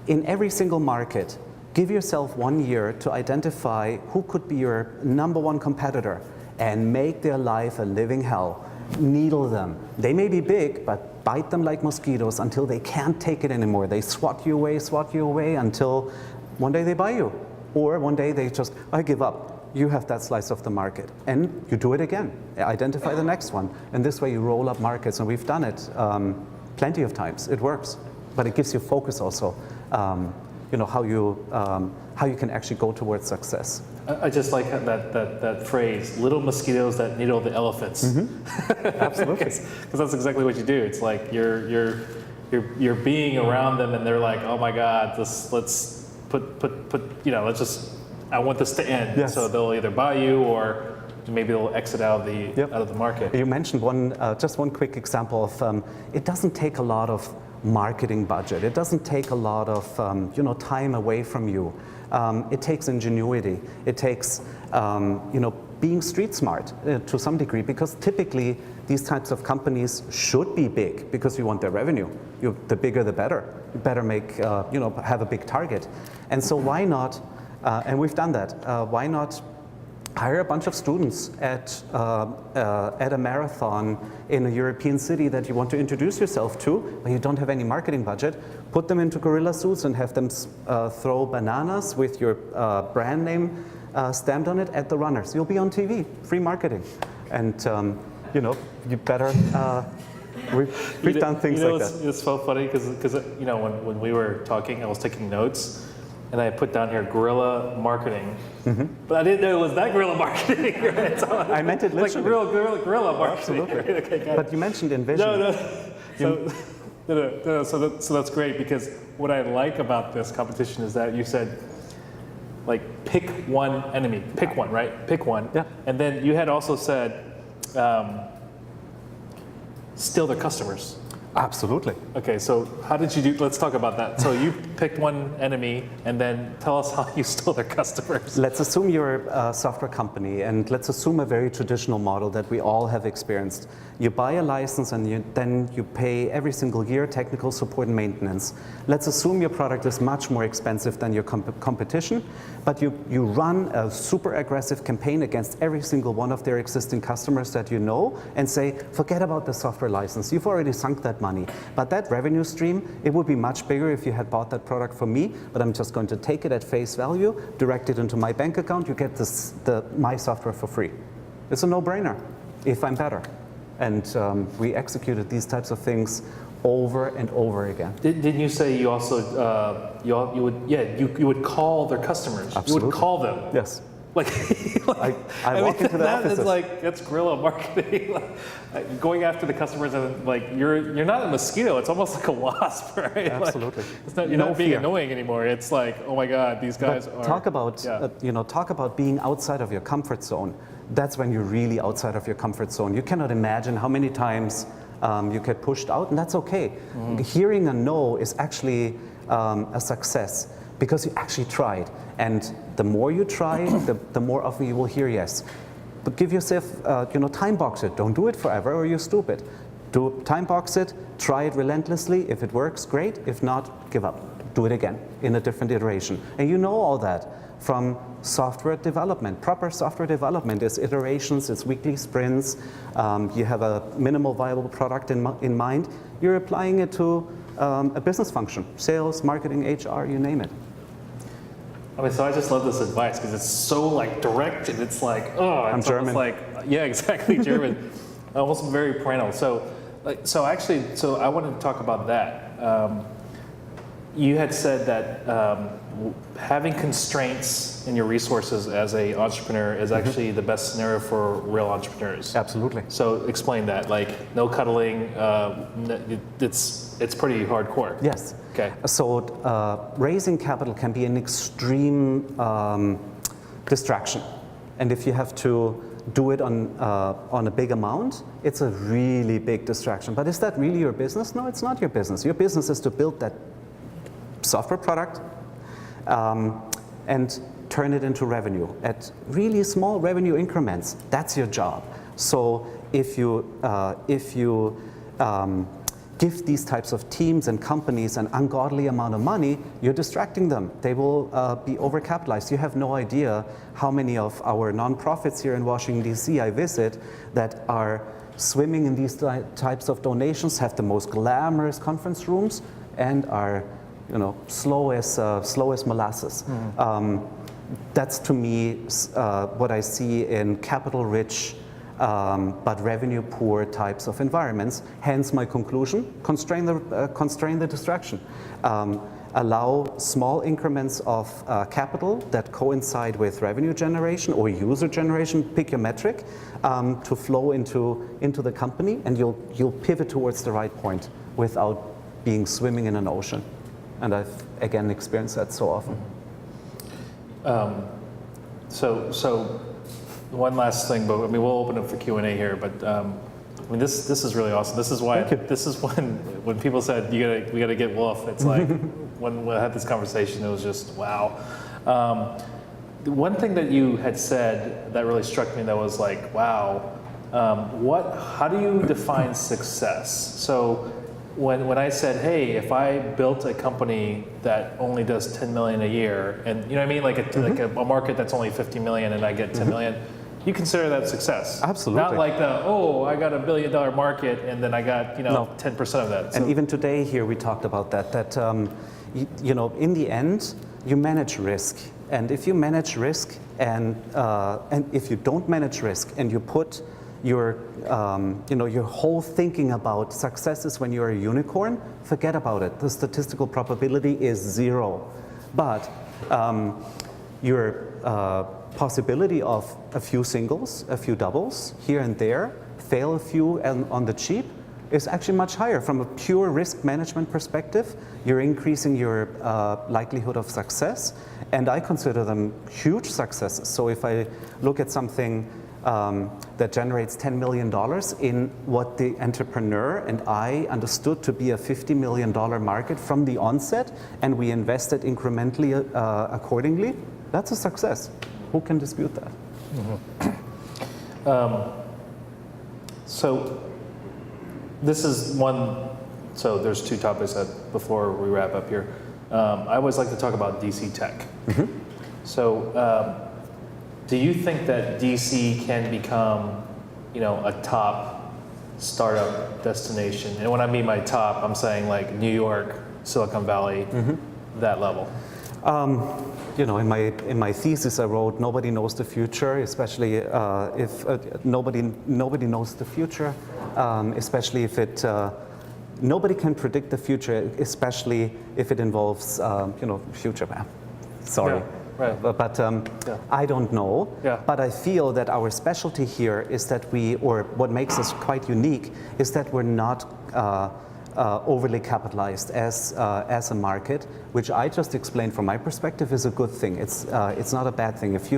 in every single market, give yourself 1 year to identify who could be your #1 competitor and make their life a living hell. needle them. They may be big, but bite them like mosquitoes until they can't take it anymore. They swat you away until one day they buy you. Or one day they just, I give up. You have that slice of the market. And you do it again. Identify the next one. And this way you roll up markets. And we've done it plenty of times. It works. But it gives you focus also. How you can actually go towards success. I just like that phrase, little mosquitoes that needle the elephants. Absolutely. Because that's exactly what you do. It's like you're being around them and they're like, oh my God, let's I want this to end. Yes. So they'll either buy you or maybe they'll exit out of the market. You mentioned just one quick example of, it doesn't take a lot of marketing budget. It doesn't take a lot of time away from you. It takes ingenuity. It takes being street smart to some degree, because typically these types of companies should be big because you want their revenue. The bigger the better. You better make have a big target. And so why not? And we've done that. Why not hire a bunch of students at a marathon in a European city that you want to introduce yourself to, but you don't have any marketing budget? Put them into gorilla suits and have them throw bananas with your brand name stamped on it at the runners. You'll be on TV, free marketing. And you better. We've done things like that. It's so funny because when we were talking, I was taking notes. And I put down here guerrilla marketing, but I didn't know it was that guerrilla marketing. Right? So I meant it literally. Like real guerrilla marketing. Absolutely. Right? Okay, but you mentioned Envision. So that's great, because what I like about this competition is that you said, like, pick one enemy, pick one, right? Pick one. Yeah. And then you had also said, steal their customers. Absolutely. Okay, so how did you do? Let's talk about that. So you picked one enemy, and then tell us how you stole their customers. Let's assume you're a software company, and let's assume a very traditional model that we all have experienced. You buy a license, and then you pay every single year technical support and maintenance. Let's assume your product is much more expensive than your competition, but you run a super aggressive campaign against every single one of their existing customers that you know, and say, forget about the software license. You've already sunk that money. But that revenue stream, it would be much bigger if you had bought that product from me, but I'm just going to take it at face value, direct it into my bank account, you get my software for free. It's a no-brainer if I'm better. And we executed these types of things over and over again. Didn't you say you also you would call their customers? Absolutely. You would call them. Yes. I walk into the offices. That's guerrilla marketing. Going after the customers, and you're not a mosquito. It's almost like a wasp, right? Absolutely. You're not being annoying anymore. It's like, oh my God, these guys are. Talk about being outside of your comfort zone. That's when you're really outside of your comfort zone. You cannot imagine how many times you get pushed out, and that's okay. Hearing a no is actually a success, because you actually tried. And the more you try, the more often you will hear yes. But give yourself, time box it. Don't do it forever or you're stupid. Time box it, try it relentlessly. If it works, great. If not, give up. Do it again in a different iteration. And you know all that from software development. Proper software development is iterations, it's weekly sprints. You have a minimal viable product in mind. You're applying it to a business function, sales, marketing, HR, you name it. So I just love this advice because it's so direct, and it's like, oh, I'm it's German. almost yeah, exactly, German, almost very parental. So I wanted to talk about that. You had said that having constraints in your resources as an entrepreneur is actually the best scenario for real entrepreneurs. Absolutely. So explain that, no cuddling, it's pretty hardcore. Yes. Okay. So raising capital can be an extreme distraction. And if you have to do it on a big amount, it's a really big distraction. But is that really your business? No, it's not your business. Your business is to build that software product and turn it into revenue at really small revenue increments. That's your job. So if you give these types of teams and companies an ungodly amount of money, you're distracting them. They will be overcapitalized. You have no idea how many of our nonprofits here in Washington, D.C. I visit that are swimming in these types of donations, have the most glamorous conference rooms, and are, slow as molasses. That's to me what I see in capital-rich but revenue-poor types of environments. Hence my conclusion: constrain the distraction. Allow small increments of capital that coincide with revenue generation or user generation, pick your metric, to flow into the company, and you'll pivot towards the right point without being swimming in an ocean. And I've, again, experienced that so often. So one last thing, but we'll open up for Q&A here, but this is really awesome. This is why, this is when people said, we gotta get Wolf, it's like, when we had this conversation, it was just, wow. One thing that you had said that really struck me, that was like, wow, how do you define success? So when I said, hey, if I built a company that only does 10 million a year, and you know what I mean, like a market that's only 50 million and I get 10 million, you consider that success. Absolutely. Not like I got $1 billion market and then I got 10% of that. So. And even today here we talked about that in the end you manage risk, and if you manage risk and if you don't manage risk and you put your whole thinking about successes when you're a unicorn, forget about it. The statistical probability is 0. But your possibility of a few singles, a few doubles here and there, fail a few on the cheap, is actually much higher. From a pure risk management perspective, you're increasing your likelihood of success, and I consider them huge successes. So if I look at something that generates $10 million in what the entrepreneur and I understood to be a $50 million market from the onset, and we invested incrementally accordingly, that's a success. Who can dispute that? So this is one, so there's two topics that before we wrap up here. I always like to talk about DC tech. So do you think that DC can become, a top startup destination? And when I mean by top, I'm saying like New York, Silicon Valley, that level. In my thesis I wrote, nobody knows the future, especially if nobody knows the future, especially if it nobody can predict the future, especially if it involves future. Sorry. Yeah. Right. But I don't know. Yeah. But I feel that our specialty here is that what makes us quite unique is that we're not overly capitalized as a market, which I just explained from my perspective is a good thing. It's not a bad thing. If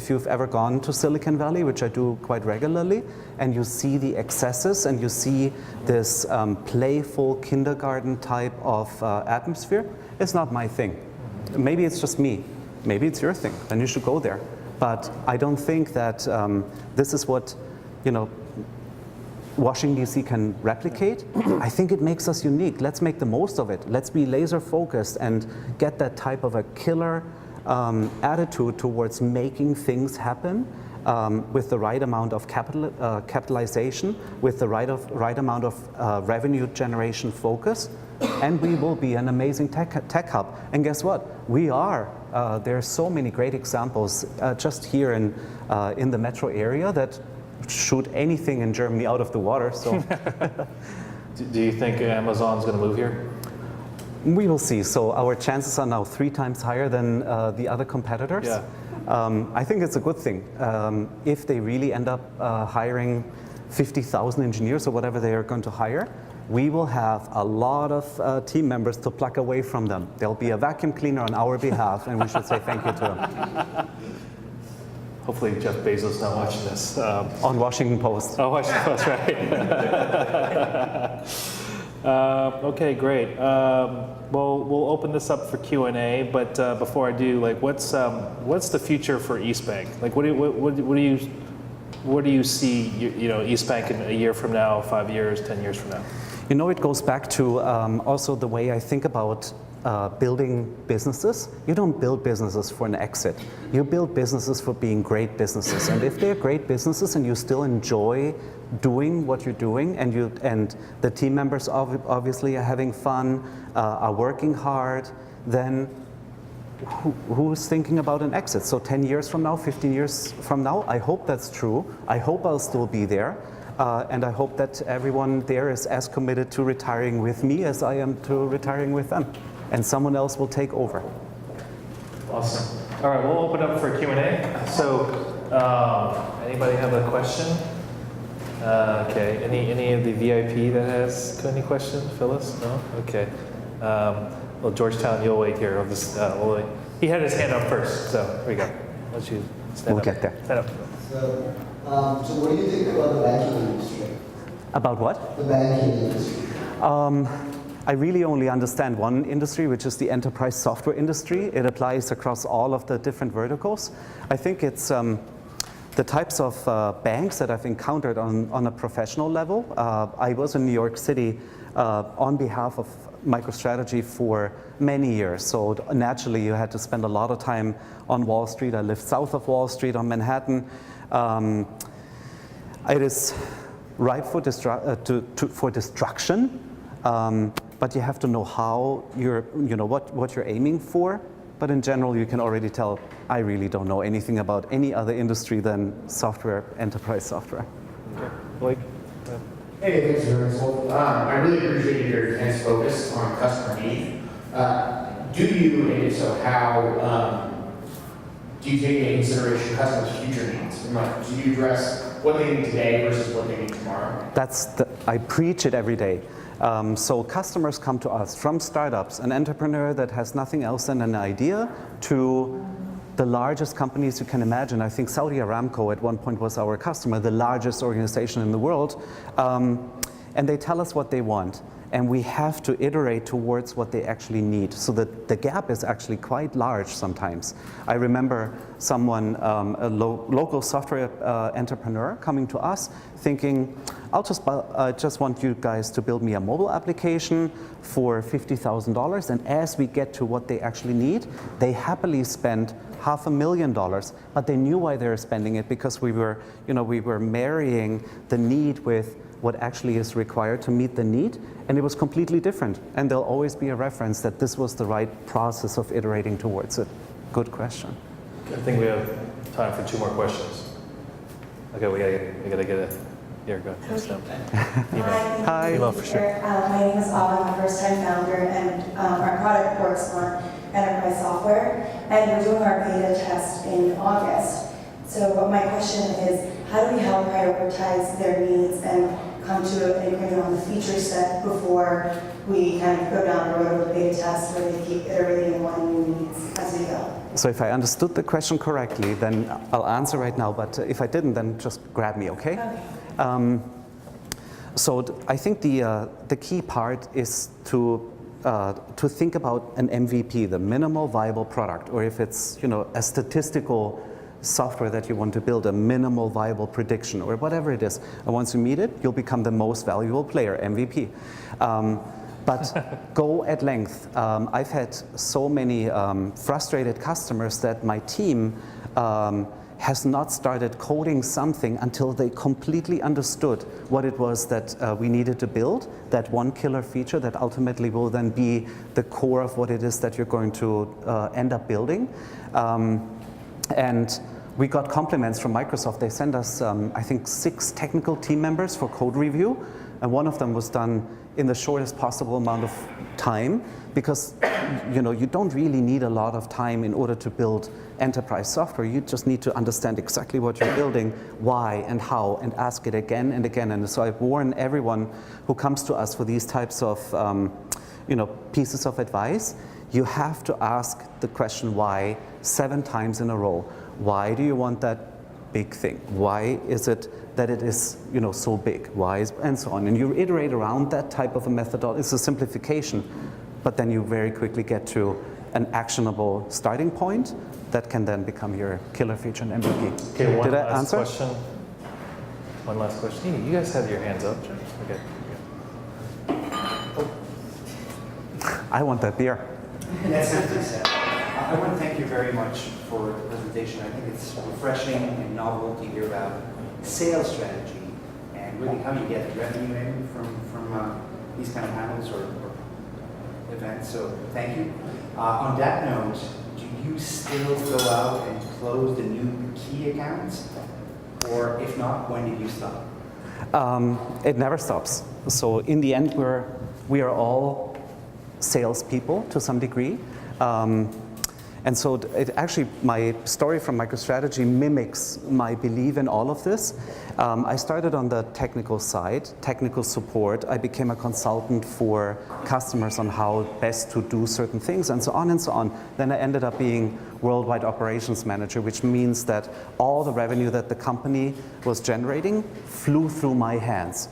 you've ever gone to Silicon Valley, which I do quite regularly, and you see the excesses and you see this playful kindergarten type of atmosphere, it's not my thing. Maybe it's just me. Maybe it's your thing. Then you should go there. But I don't think that this is what Washington, D.C. can replicate. I think it makes us unique. Let's make the most of it. Let's be laser focused and get that type of a killer attitude towards making things happen with the right amount of capitalization, with the right amount of revenue generation focus, and we will be an amazing tech hub. And guess what? We are. There are so many great examples just here in the metro area that shoot anything in Germany out of the water. So, do you think Amazon's going to move here? We will see. So our chances are now 3 times higher than the other competitors. Yeah. I think it's a good thing. If they really end up hiring 50,000 engineers or whatever they are going to hire, we will have a lot of team members to pluck away from them. There'll be a vacuum cleaner on our behalf, and we should say thank you to them. Hopefully Jeff Bezos is not watching this. On Washington Post. Oh, Washington Post, right. Okay, great. Well, we'll open this up for Q&A, but before I do, like, what's the future for EastBanc? Like, what do you see, EastBanc in a year from now, 5 years, 10 years from now? It goes back to also the way I think about building businesses, you don't build businesses for an exit. You build businesses for being great businesses. And if they're great businesses and you still enjoy doing what you're doing, and the team members obviously are having fun, are working hard, then who's thinking about an exit? So 10 years from now, 15 years from now, I hope that's true. I hope I'll still be there. And I hope that everyone there is as committed to retiring with me as I am to retiring with them. And someone else will take over. Awesome. All right, we'll open up for Q&A. So anybody have a question? Okay, any of the VIP that has any questions? Phyllis? No? Okay. Well, Georgetown, you'll wait here. We'll wait. He had his hand up first, so here we go. Why don't you stand up? We'll get there. Stand up. So what do you think about the banking industry? About what? The banking industry. I really only understand one industry, which is the enterprise software industry. It applies across all of the different verticals. I think it's the types of banks that I've encountered on a professional level. I was in New York City on behalf of MicroStrategy for many years. So naturally, you had to spend a lot of time on Wall Street. I lived south of Wall Street on Manhattan. It is ripe for destruction, but you have to know how what you're aiming for. But in general, you can already tell I really don't know anything about any other industry than software, enterprise software. Okay. Blake? Hey, thanks, Ernst. Well, I really appreciate your intense focus on customer need. Do you, and if so, how do you take into consideration customers' future needs? Like, do you address what they need today versus what they need tomorrow? I preach it every day. So customers come to us from startups, an entrepreneur that has nothing else than an idea, to the largest companies you can imagine. I think Saudi Aramco at one point was our customer, the largest organization in the world. And they tell us what they want. And we have to iterate towards what they actually need. So that the gap is actually quite large sometimes. I remember someone, a local software entrepreneur coming to us thinking, I just want you guys to build me a mobile application for $50,000. And as we get to what they actually need, they happily spend $500,000, but they knew why they were spending it, because we were marrying the need with what actually is required to meet the need, and it was completely different. And there'll always be a reference that this was the right process of iterating towards it. Good question. I think we have time for 2 more questions. Okay, we gotta get it. Here, go. Hi. Email for sure. My name is Ava. I'm a first-time founder, and our product works on enterprise software. And we're doing our beta test in August. So my question is, how do we help prioritize their needs and come to an agreement on the feature set before we kind of go down the road of a beta test where they keep iterating on new needs as we go? So if I understood the question correctly, then I'll answer right now. But if I didn't, then just grab me, okay? Okay. So I think the key part is to think about an MVP, the minimal viable product, or if it's a statistical software that you want to build, a minimal viable prediction, or whatever it is. And once you meet it, you'll become the most valuable player, MVP. But go at length. I've had so many frustrated customers that my team has not started coding something until they completely understood what it was that we needed to build, that one killer feature that ultimately will then be the core of what it is that you're going to end up building. And we got compliments from Microsoft. They sent us, I think, 6 technical team members for code review, and one of them was done in the shortest possible amount of time, because you don't really need a lot of time in order to build enterprise software. You just need to understand exactly what you're building, why and how, and ask it again and again. And so I warn everyone who comes to us for these types of pieces of advice, you have to ask the question why 7 times in a row. Why do you want that big thing? Why is it that it is so big? Why and so on. And you iterate around that type of a methodology. It's a simplification, but then you very quickly get to an actionable starting point that can then become your killer feature and MVP. Okay, Did I answer? Question. One last question. You guys have your hands up. Okay. I want that beer. That's simply said. I want to thank you very much for the presentation. I think it's refreshing and novel to hear about sales strategy and really how you get revenue in from these kind of panels or events. So thank you. On that note, do you still go out and close the new key accounts? Or if not, when did you stop? It never stops. So in the end, we are all salespeople to some degree. And so actually, my story from MicroStrategy mimics my belief in all of this. I started on the technical side, technical support. I became a consultant for customers on how best to do certain things and so on and so on. Then I ended up being worldwide operations manager, which means that all the revenue that the company was generating flew through my hands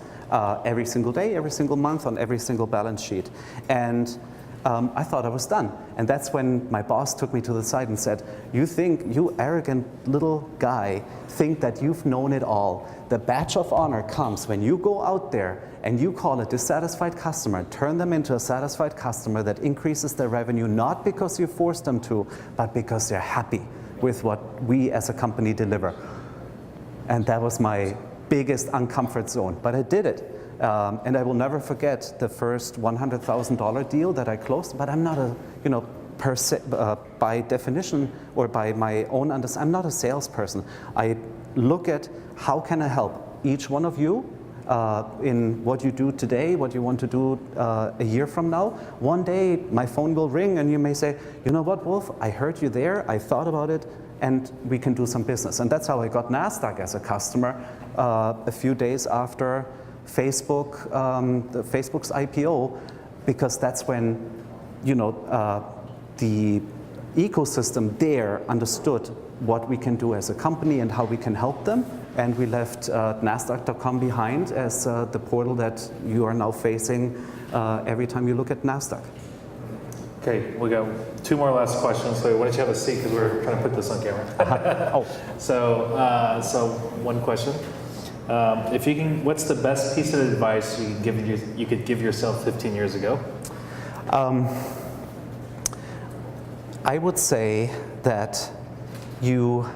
every single day, every single month, on every single balance sheet. And I thought I was done. And that's when my boss took me to the side and said, you arrogant little guy, think that you've known it all. The badge of honor comes when you go out there and you call a dissatisfied customer, turn them into a satisfied customer that increases their revenue, not because you forced them to, but because they're happy with what we as a company deliver. And that was my biggest uncomfort zone, but I did it. And I will never forget the first $100,000 deal that I closed, but I'm not a, by definition or by my own understanding, I'm not a salesperson. I look at how can I help each one of you in what you do today, what you want to do a year from now. One day my phone will ring and you may say, you know what, Wolf, I heard you there, I thought about it, and we can do some business. And that's how I got NASDAQ as a customer a few days after Facebook's IPO, because that's when, the ecosystem there understood what we can do as a company and how we can help them. And we left NASDAQ.com behind as the portal that you are now facing every time you look at NASDAQ. Okay, we got two more last questions. So why don't you have a seat, because we're trying to put this on camera. Oh. So one question. If you can, what's the best piece of advice you could give yourself 15 years ago? I would say that you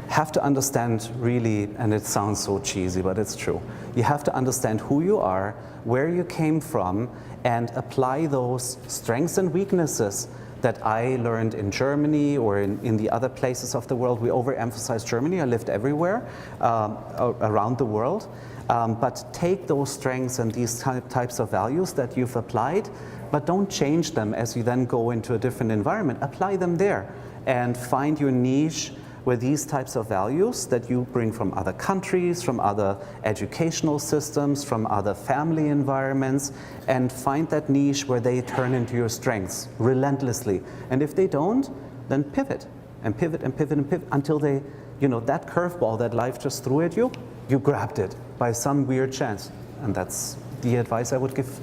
have to understand really, and it sounds so cheesy, but it's true. You have to understand who you are, where you came from, and apply those strengths and weaknesses that I learned in Germany or in the other places of the world. We overemphasize Germany. I lived everywhere around the world. But take those strengths and these types of values that you've applied, but don't change them as you then go into a different environment. Apply them there and find your niche where these types of values that you bring from other countries, from other educational systems, from other family environments, and find that niche where they turn into your strengths relentlessly. And if they don't, then pivot and pivot and pivot and pivot until they, that curveball that life just threw at you, you grabbed it by some weird chance. And that's the advice I would give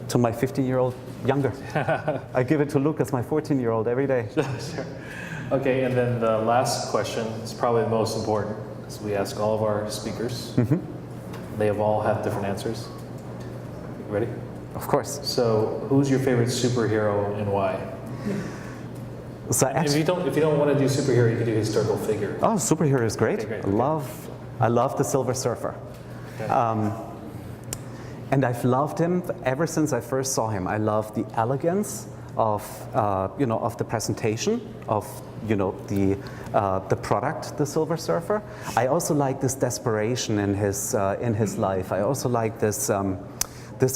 to my 15-year-old younger. I give it to Lucas, my 14-year-old, every day. Sure. Okay, and then the last question is probably the most important, because we ask all of our speakers. Mm-hmm. They have all had different answers. You ready? Of course. So, who's your favorite superhero and why? So if you don't want to do superhero, you can do historical figure. Oh, superhero is great. Okay, great. I love the Silver Surfer. Okay. And I've loved him ever since I first saw him. I love the elegance of the presentation of the product, the Silver Surfer. I also like this desperation in his life. I also like this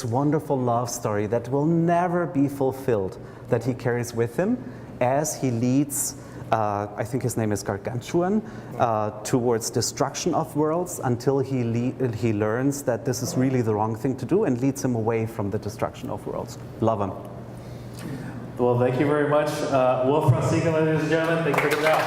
wonderful love story that will never be fulfilled that he carries with him as he leads. I think his name is Gargantuan, towards destruction of worlds until he learns that this is really the wrong thing to do and leads him away from the destruction of worlds. Love him. Well, thank you very much. Wolf Ruzicka, ladies and gentlemen, thank you for coming out.